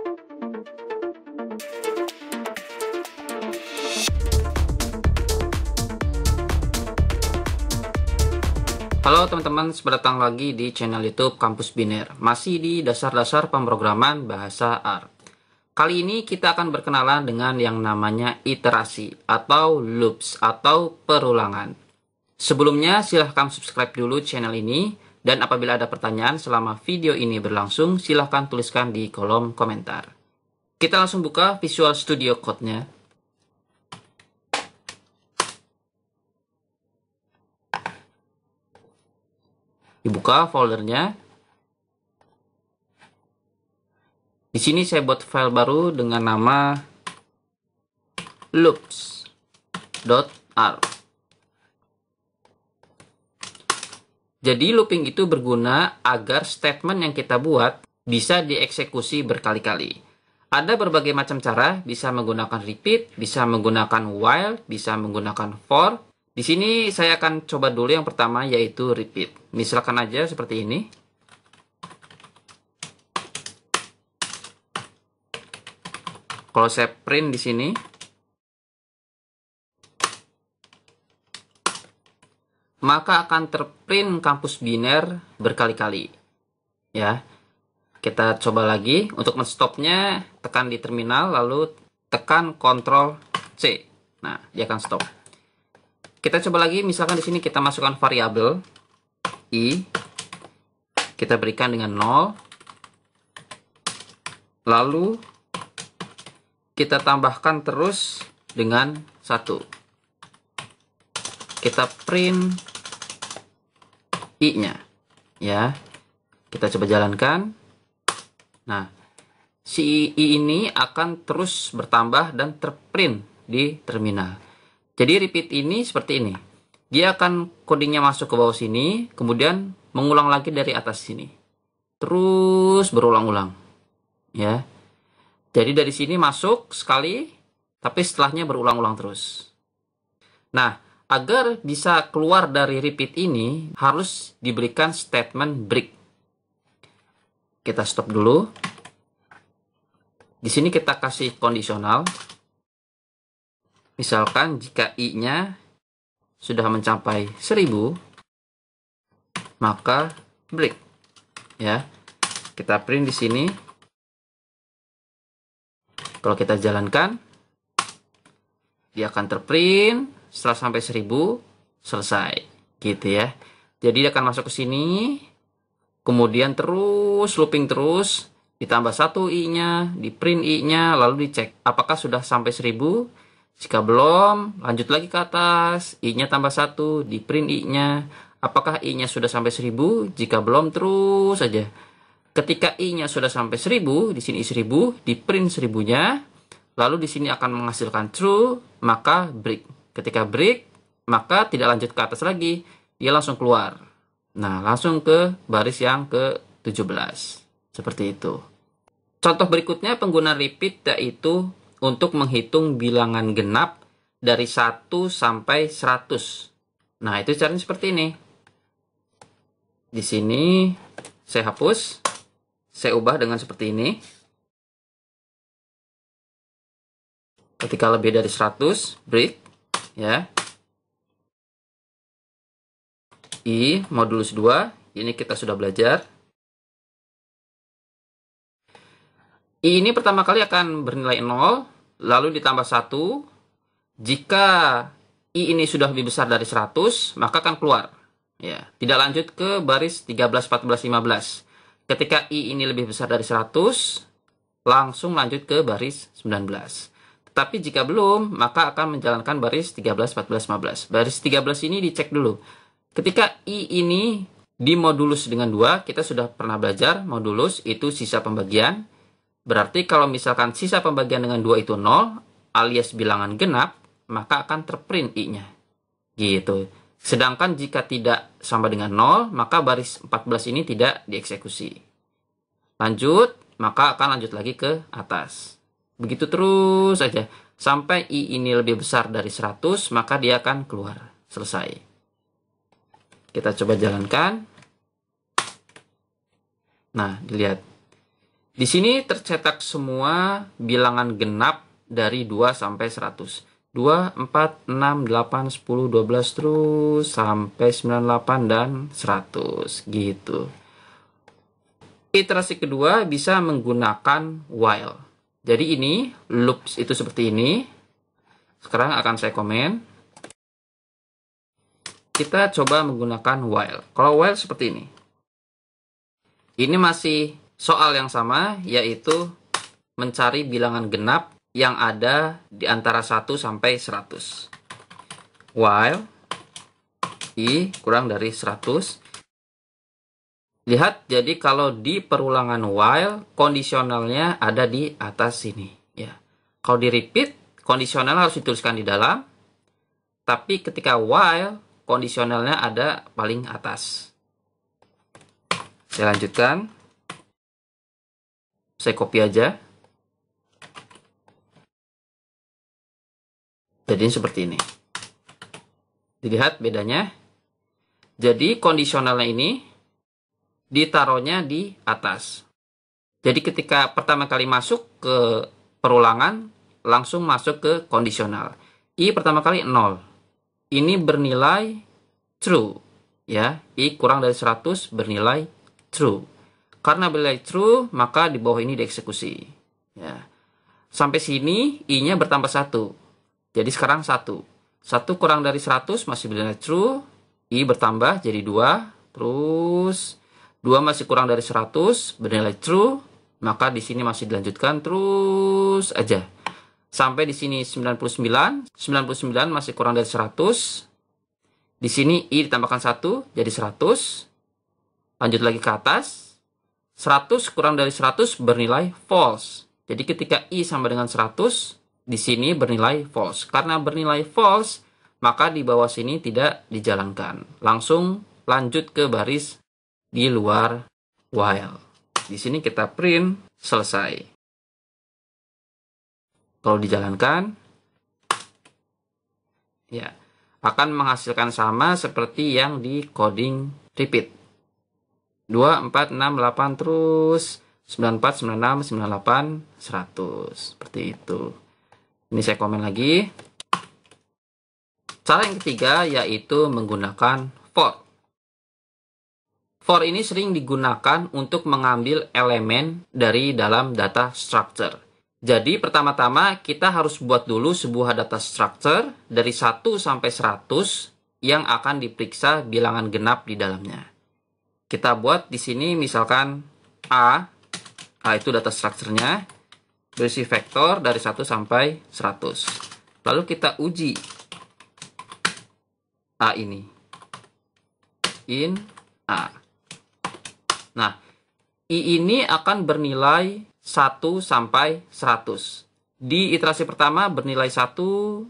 Halo teman-teman, selamat datang lagi di channel YouTube Kampus Biner. Masih di dasar-dasar pemrograman bahasa R. Kali ini kita akan berkenalan dengan yang namanya iterasi atau loops atau perulangan. Sebelumnya silahkan subscribe dulu channel ini, dan apabila ada pertanyaan selama video ini berlangsung, silahkan tuliskan di kolom komentar. Kita langsung buka Visual Studio Code-nya. Dibuka foldernya. Di sini saya buat file baru dengan nama loops.r. Jadi looping itu berguna agar statement yang kita buat bisa dieksekusi berkali-kali. Ada berbagai macam cara, bisa menggunakan repeat, bisa menggunakan while, bisa menggunakan for. Di sini saya akan coba dulu yang pertama, yaitu repeat. Misalkan aja seperti ini. Kalau saya print di sini, maka akan terprint kampus biner berkali-kali. Ya, kita coba lagi. Untuk menstopnya, tekan di terminal, lalu tekan Ctrl C. Nah, dia akan stop. Kita coba lagi, misalkan di sini kita masukkan variabel i, kita berikan dengan 0, lalu kita tambahkan terus dengan 1. Kita print i-nya, ya. Kita coba jalankan. Nah, si i ini akan terus bertambah dan terprint di terminal. Jadi repeat ini seperti ini. Dia akan codingnya masuk ke bawah sini, kemudian mengulang lagi dari atas sini. Terus berulang-ulang. Ya. Jadi dari sini masuk sekali, tapi setelahnya berulang-ulang terus. Nah, agar bisa keluar dari repeat ini, harus diberikan statement break. Kita stop dulu. Di sini kita kasih kondisional. Misalkan jika i-nya sudah mencapai 1000, maka break. Ya. Kita print di sini. Kalau kita jalankan, dia akan terprint setelah sampai 1000, selesai. Gitu ya. Jadi dia akan masuk ke sini, kemudian terus looping terus, ditambah 1 i-nya, di print i-nya, lalu dicek apakah sudah sampai 1000. Jika belum, lanjut lagi ke atas, i-nya tambah 1, di print i-nya. Apakah i-nya sudah sampai 1000? Jika belum, terus saja. Ketika i-nya sudah sampai 1000, di sini 1000, di print 1000-nya, lalu di sini akan menghasilkan true, maka break. Ketika break, maka tidak lanjut ke atas lagi, dia langsung keluar. Nah, langsung ke baris yang ke-17. Seperti itu. Contoh berikutnya penggunaan repeat, yaitu untuk menghitung bilangan genap dari 1 sampai 100. Nah, itu caranya seperti ini. Di sini saya hapus, saya ubah dengan seperti ini. Ketika lebih dari 100, break, ya. I modulus 2, ini kita sudah belajar. I ini pertama kali akan bernilai 0, lalu ditambah 1. Jika i ini sudah lebih besar dari 100, maka akan keluar. Ya, tidak lanjut ke baris 13, 14, 15. Ketika i ini lebih besar dari 100, langsung lanjut ke baris 19. Tetapi jika belum, maka akan menjalankan baris 13, 14, 15. Baris 13 ini dicek dulu. Ketika i ini dimodulus dengan 2, kita sudah pernah belajar modulus itu sisa pembagian. Berarti kalau misalkan sisa pembagian dengan 2 itu 0, alias bilangan genap, maka akan terprint i-nya. Gitu. Sedangkan jika tidak sama dengan 0, maka baris 14 ini tidak dieksekusi. Lanjut, maka akan lanjut lagi ke atas. Begitu terus saja. Sampai i ini lebih besar dari 100, maka dia akan keluar. Selesai. Kita coba jalankan. Nah, dilihat. Di sini tercetak semua bilangan genap dari 2 sampai 100. 2, 4, 6, 8, 10, 12 terus sampai 98 dan 100 gitu. Iterasi kedua bisa menggunakan while. Jadi ini loops itu seperti ini. Sekarang akan saya komen. Kita coba menggunakan while. Kalau while seperti ini. Ini masih soal yang sama, yaitu mencari bilangan genap yang ada di antara 1 sampai 100. While i kurang dari 100. Lihat, jadi kalau di perulangan while, kondisionalnya ada di atas sini. Ya. Kalau di repeat, kondisional harus dituliskan di dalam. Tapi ketika while, kondisionalnya ada paling atas. Saya lanjutkan. Saya copy aja. Jadi seperti ini. Dilihat bedanya. Jadi kondisionalnya ini ditaruhnya di atas. Jadi ketika pertama kali masuk ke perulangan, langsung masuk ke kondisional. I pertama kali 0. Ini bernilai true. Ya, I kurang dari 100 bernilai true. Karena bernilai true, maka di bawah ini dieksekusi. Ya. Sampai sini, I-nya bertambah 1. Jadi sekarang 1. 1 kurang dari 100 masih bernilai true. I bertambah jadi 2. Terus 2 masih kurang dari 100 bernilai true. Maka di sini masih dilanjutkan terus aja. Sampai di sini 99. 99 masih kurang dari 100. Di sini I ditambahkan 1 jadi 100. Lanjut lagi ke atas. 100 kurang dari 100 bernilai false. Jadi ketika I sama dengan 100, di sini bernilai false. Karena bernilai false, maka di bawah sini tidak dijalankan. Langsung lanjut ke baris di luar while. Di sini kita print selesai. Kalau dijalankan, ya, akan menghasilkan sama seperti yang di coding repeat. 2, 4, 6, 8 terus 94, 96, 98, 100. Seperti itu. Ini saya komen lagi. Cara yang ketiga yaitu menggunakan for. For ini sering digunakan untuk mengambil elemen dari dalam data structure. Jadi pertama-tama kita harus buat dulu sebuah data structure dari 1 sampai 100 yang akan diperiksa bilangan genap di dalamnya. Kita buat di sini misalkan A itu data structure-nya, berisi vektor dari 1 sampai 100. Lalu kita uji A ini. In A. Nah, I ini akan bernilai 1 sampai 100. Di iterasi pertama bernilai 1.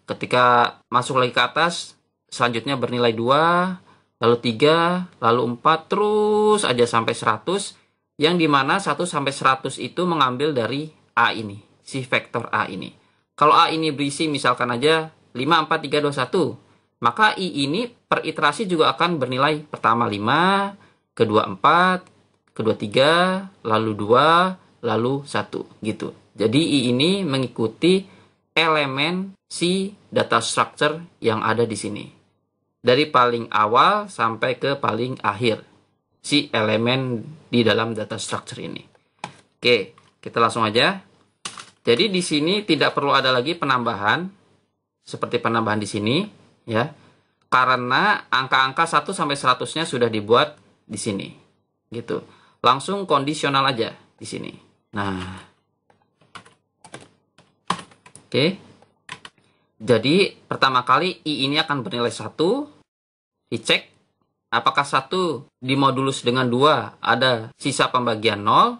Ketika masuk lagi ke atas, selanjutnya bernilai 2, lalu 3, lalu 4, terus aja sampai 100. Yang dimana 1 sampai 100 itu mengambil dari A ini, si vektor A ini. Kalau A ini berisi misalkan aja 5, 4, 3, 2, 1, maka I ini per iterasi juga akan bernilai pertama 5, kedua 4, kedua 3, lalu 2, lalu 1 gitu. Jadi I ini mengikuti elemen si data structure yang ada di sini. Dari paling awal sampai ke paling akhir si elemen di dalam data structure ini. Oke, kita langsung aja. Jadi di sini tidak perlu ada lagi penambahan seperti penambahan di sini ya. Karena angka-angka 1 sampai 100-nya sudah dibuat di sini. Gitu. Langsung kondisional aja di sini. Nah. Oke. Jadi pertama kali I ini akan bernilai 1. Dicek apakah 1 dimodulus dengan 2 ada sisa pembagian 0,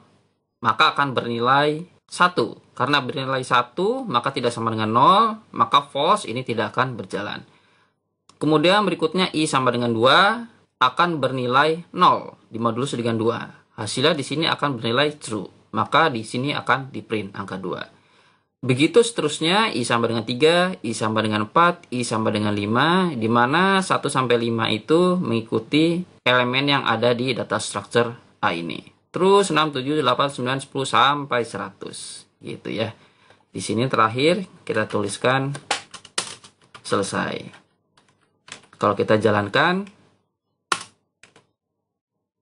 maka akan bernilai 1. Karena bernilai 1, maka tidak sama dengan 0, maka false ini tidak akan berjalan. Kemudian berikutnya I sama dengan 2 akan bernilai 0, dimodulus dengan 2. Hasilnya di sini akan bernilai true, maka di sini akan di print angka 2. Begitu seterusnya, I sama dengan 3, I sama dengan 4, I sama dengan 5, di mana 1 sampai 5 itu mengikuti elemen yang ada di data structure A ini. Terus 6, 7, 8, 9, 10 sampai 100 gitu ya. Di sini terakhir kita tuliskan selesai. Kalau kita jalankan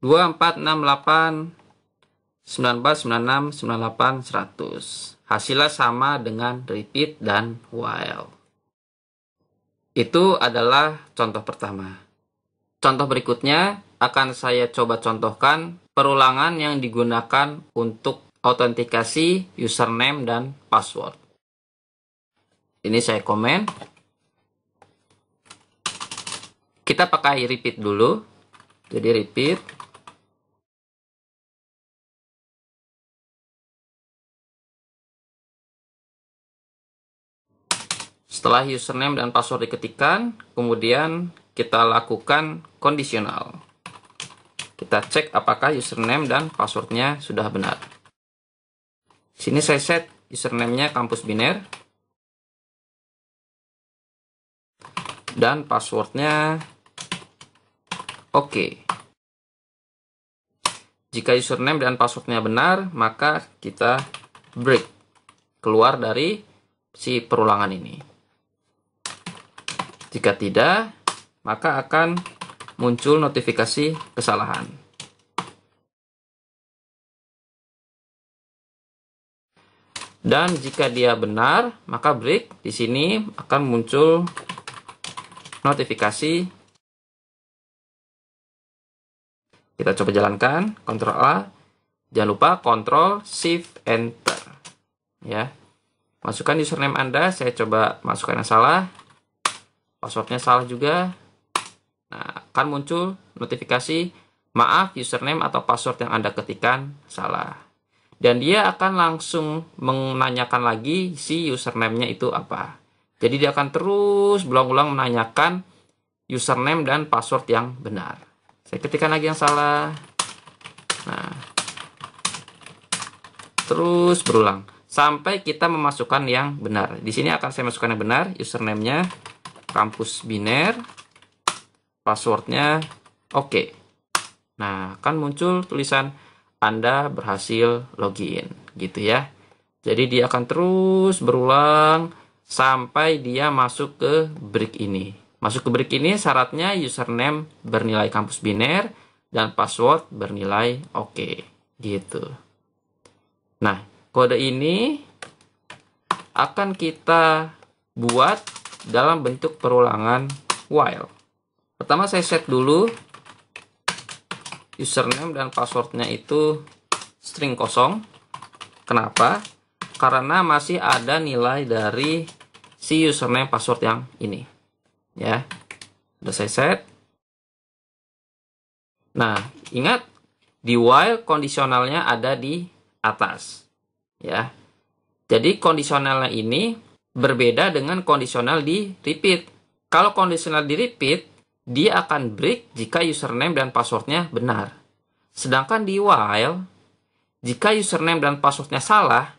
2, 4, 6, 8, 94, 96, 98, 100. Hasilnya sama dengan repeat dan while. Itu adalah contoh pertama. Contoh berikutnya akan saya coba contohkan perulangan yang digunakan untuk autentikasi username dan password. Ini saya komen. Kita pakai repeat dulu. Jadi repeat. Setelah username dan password diketikkan, kemudian kita lakukan kondisional. Kita cek apakah username dan passwordnya sudah benar. Sini saya set username-nya kampus biner. Dan passwordnya oke. Jika username dan passwordnya benar, maka kita break. Keluar dari si perulangan ini. Jika tidak, maka akan muncul notifikasi kesalahan. Dan jika dia benar, maka break. Di sini akan muncul notifikasi. Kita coba jalankan, Ctrl A. Jangan lupa Ctrl Shift Enter. Ya. Masukkan username Anda, saya coba masukkan yang salah. Passwordnya salah juga. Nah, akan muncul notifikasi, maaf username atau password yang Anda ketikkan salah. Dan dia akan langsung menanyakan lagi si username-nya itu apa. Jadi dia akan terus berulang-ulang menanyakan username dan password yang benar. Saya ketikkan lagi yang salah. Nah, terus berulang sampai kita memasukkan yang benar. Di sini akan saya masukkan yang benar, username-nya kampus biner, passwordnya oke. Nah, akan muncul tulisan Anda berhasil login, gitu ya. Jadi dia akan terus berulang sampai dia masuk ke break ini. Masuk ke break ini syaratnya username bernilai kampus biner dan password bernilai oke, gitu. Nah, kode ini akan kita buat dalam bentuk perulangan while. Pertama saya set dulu username dan passwordnya itu string kosong. Kenapa? Karena masih ada nilai dari si username password yang ini. Ya, sudah saya set. Nah, ingat di while kondisionalnya ada di atas. Ya, jadi kondisionalnya ini berbeda dengan kondisional di repeat. Kalau kondisional di repeat, dia akan break jika username dan passwordnya benar. Sedangkan di while, jika username dan passwordnya salah,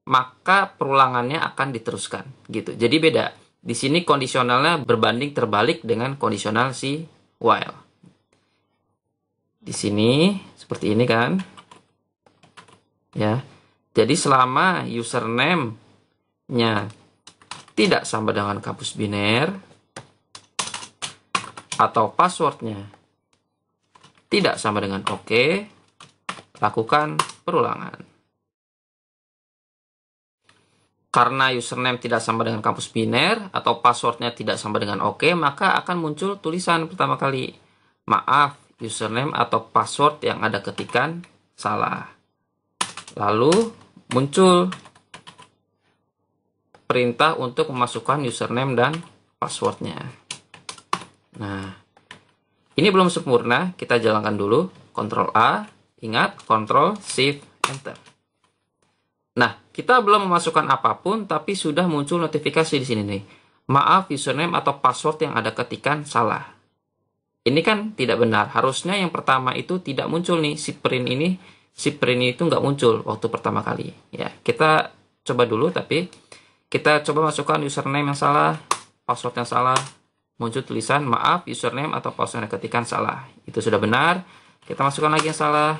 maka perulangannya akan diteruskan. Gitu. Jadi beda. Di sini kondisionalnya berbanding terbalik dengan kondisional si while. Di sini seperti ini kan. Ya. Jadi selama username-nya tidak sama dengan kampus biner atau passwordnya tidak sama dengan oke, lakukan perulangan. Karena username tidak sama dengan kampus biner atau passwordnya tidak sama dengan oke, maka akan muncul tulisan pertama kali, maaf username atau password yang Anda ketikkan salah. Lalu muncul perintah untuk memasukkan username dan passwordnya. Nah, ini belum sempurna, kita jalankan dulu. Ctrl A, ingat, Ctrl Shift Enter. Nah, kita belum memasukkan apapun, tapi sudah muncul notifikasi di sini nih. Maaf, username atau password yang Anda ketikkan salah. Ini kan tidak benar. Harusnya yang pertama itu tidak muncul nih, si print itu nggak muncul waktu pertama kali. Ya, kita coba dulu, tapi kita coba masukkan username yang salah, password yang salah, muncul tulisan maaf username atau password yang ketikkan salah. Itu sudah benar. Kita masukkan lagi yang salah.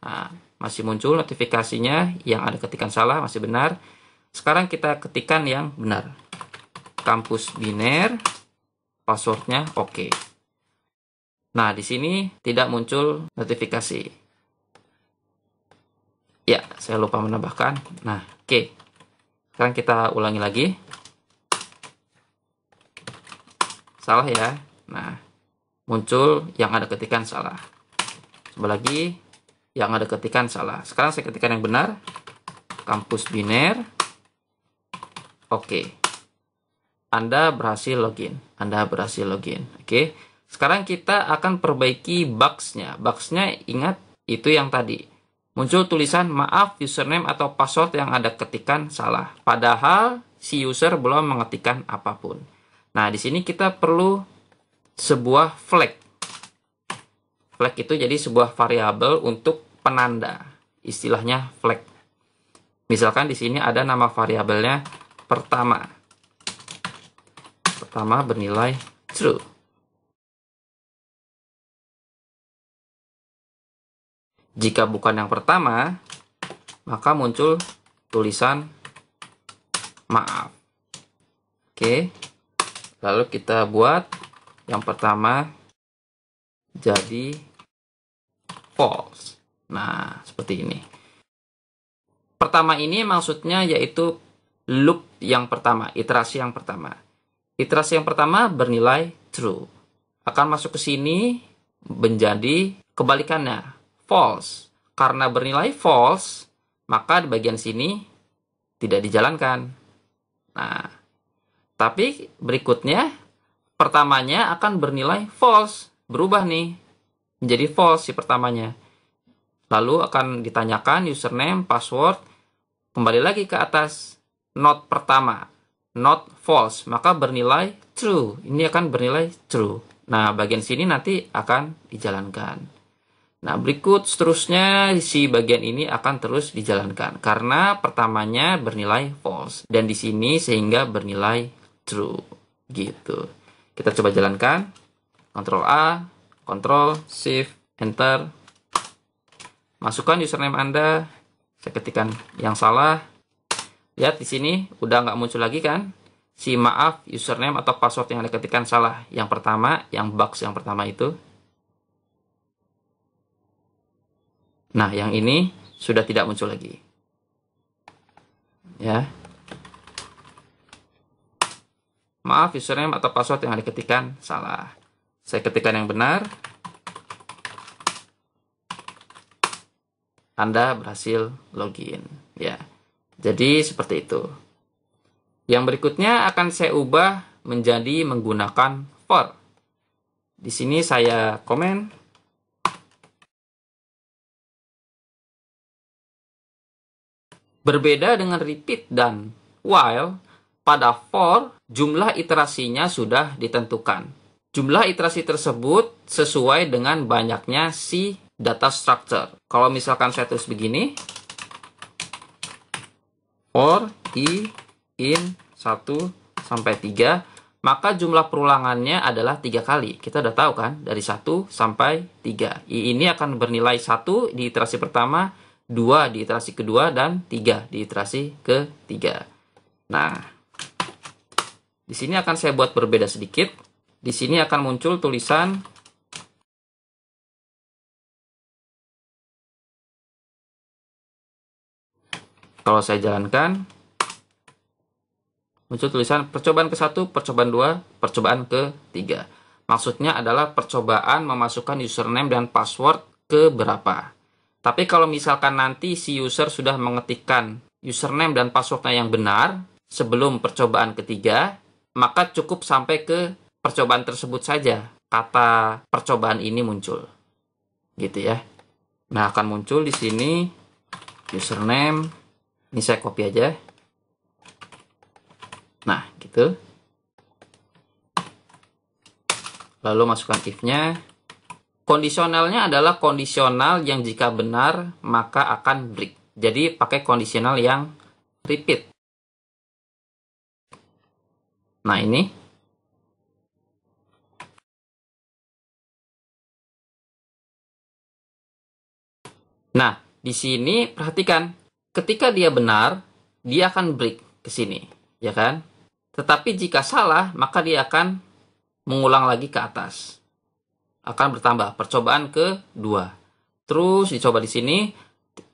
Nah, masih muncul notifikasinya yang ada ketikan salah, masih benar. Sekarang kita ketikkan yang benar. Kampus biner, passwordnya oke. Nah, di sini tidak muncul notifikasi. Ya, saya lupa menambahkan. Nah, oke. Sekarang kita ulangi lagi. Salah ya. Nah, muncul yang ada ketikan salah. Coba lagi. Yang ada ketikan salah. Sekarang saya ketikkan yang benar. Kampus biner. Oke. Anda berhasil login. Anda berhasil login. Oke. Sekarang kita akan perbaiki bugs-nya. Bugs-nya ingat itu yang tadi. Muncul tulisan maaf username atau password yang ada ketikan salah. Padahal si user belum mengetikkan apapun. Nah, di sini kita perlu sebuah flag. Flag itu jadi sebuah variabel untuk penanda. Istilahnya flag. Misalkan di sini ada nama variabelnya pertama. Pertama bernilai true. Jika bukan yang pertama, maka muncul tulisan maaf. Oke. Lalu kita buat yang pertama jadi false. Nah, seperti ini. Pertama ini maksudnya yaitu loop yang pertama, iterasi yang pertama. Iterasi yang pertama bernilai true. Akan masuk ke sini menjadi kebalikannya, false. Karena bernilai false, maka di bagian sini tidak dijalankan. Nah, tapi berikutnya, pertamanya akan bernilai false. Berubah nih, menjadi false si pertamanya. Lalu akan ditanyakan username, password, kembali lagi ke atas. Not pertama, not false, maka bernilai true. Ini akan bernilai true. Nah, bagian sini nanti akan dijalankan. Nah, berikut seterusnya si bagian ini akan terus dijalankan. Karena pertamanya bernilai false. Dan di sini sehingga bernilai true gitu. Kita coba jalankan. Ctrl A, Ctrl Shift Enter. Masukkan username Anda. Saya ketikkan yang salah. Lihat di sini udah nggak muncul lagi kan? Si maaf username atau password yang Anda ketikkan salah. Yang pertama, yang box yang pertama itu. Nah, yang ini sudah tidak muncul lagi. Ya. Maaf, username atau password yang diketikkan salah. Saya ketikkan yang benar. Anda berhasil login. Ya. Jadi seperti itu. Yang berikutnya akan saya ubah menjadi menggunakan for. Di sini saya komen. Berbeda dengan repeat dan while, pada for, jumlah iterasinya sudah ditentukan. Jumlah iterasi tersebut sesuai dengan banyaknya si data structure. Kalau misalkan saya tulis begini, for i in 1 sampai 3, maka jumlah perulangannya adalah 3 kali. Kita udah tahu kan, dari 1 sampai 3. I ini akan bernilai 1 di iterasi pertama, 2 di iterasi kedua, dan 3 di iterasi ketiga. Nah, di sini akan saya buat berbeda sedikit. Di sini akan muncul tulisan kalau saya jalankan, muncul tulisan percobaan ke-1, percobaan 2, percobaan ke-3. Maksudnya adalah percobaan memasukkan username dan password ke berapa. Tapi kalau misalkan nanti si user sudah mengetikkan username dan passwordnya yang benar sebelum percobaan ketiga, maka cukup sampai ke percobaan tersebut saja kata percobaan ini muncul. Gitu ya. Nah, akan muncul di sini username. Ini saya copy aja. Nah, gitu. Lalu masukkan if-nya. Kondisionalnya adalah kondisional yang jika benar maka akan break. Jadi pakai kondisional yang repeat. Nah, ini. Nah, di sini perhatikan, ketika dia benar, dia akan break ke sini, ya kan? Tetapi jika salah, maka dia akan mengulang lagi ke atas. Akan bertambah, percobaan kedua. Terus dicoba di sini,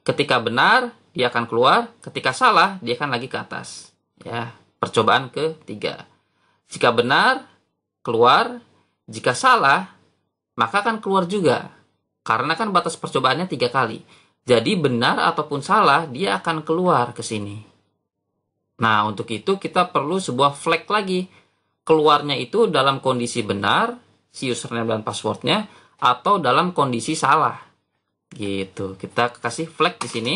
ketika benar, dia akan keluar, ketika salah, dia akan lagi ke atas. Ya, percobaan ketiga. Jika benar, keluar, jika salah, maka akan keluar juga. Karena kan batas percobaannya 3 kali. Jadi benar ataupun salah, dia akan keluar ke sini. Nah, untuk itu kita perlu sebuah flag lagi. Keluarnya itu dalam kondisi benar, si username dan passwordnya, atau dalam kondisi salah. Gitu. Kita kasih flag di sini.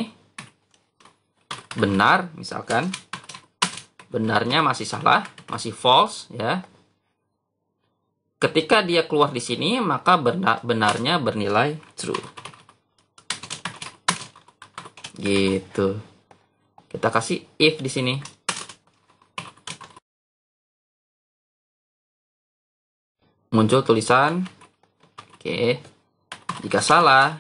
Benar, misalkan. Benarnya masih salah, masih false, ya. Ketika dia keluar di sini, maka benarnya bernilai true. Gitu. Kita kasih if di sini. Muncul tulisan, oke. Jika salah,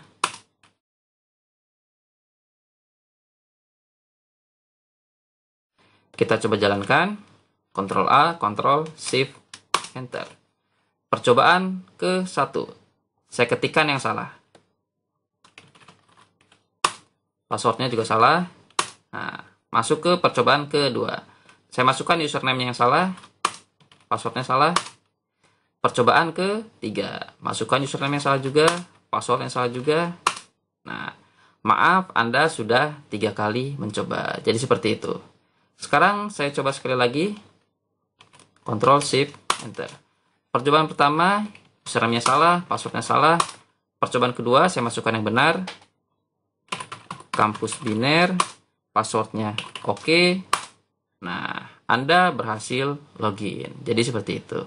kita coba jalankan. Ctrl A, Ctrl Shift Enter. Percobaan ke-1. Saya ketikkan yang salah. Passwordnya juga salah. Nah, masuk ke percobaan kedua. Saya masukkan username yang salah. Passwordnya salah. Percobaan ketiga. Masukkan username yang salah juga. Password yang salah juga. Nah, maaf, Anda sudah 3 kali mencoba. Jadi seperti itu. Sekarang saya coba sekali lagi. Ctrl Shift Enter. Percobaan pertama, username-nya salah, passwordnya salah. Percobaan kedua, saya masukkan yang benar. Kampus Biner, passwordnya oke. Nah, Anda berhasil login. Jadi seperti itu.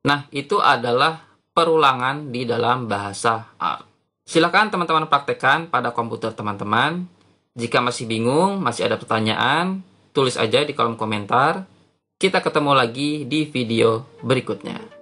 Nah, itu adalah perulangan di dalam bahasa R. Silakan teman-teman praktekkan pada komputer teman-teman. Jika masih bingung, masih ada pertanyaan, tulis aja di kolom komentar. Kita ketemu lagi di video berikutnya.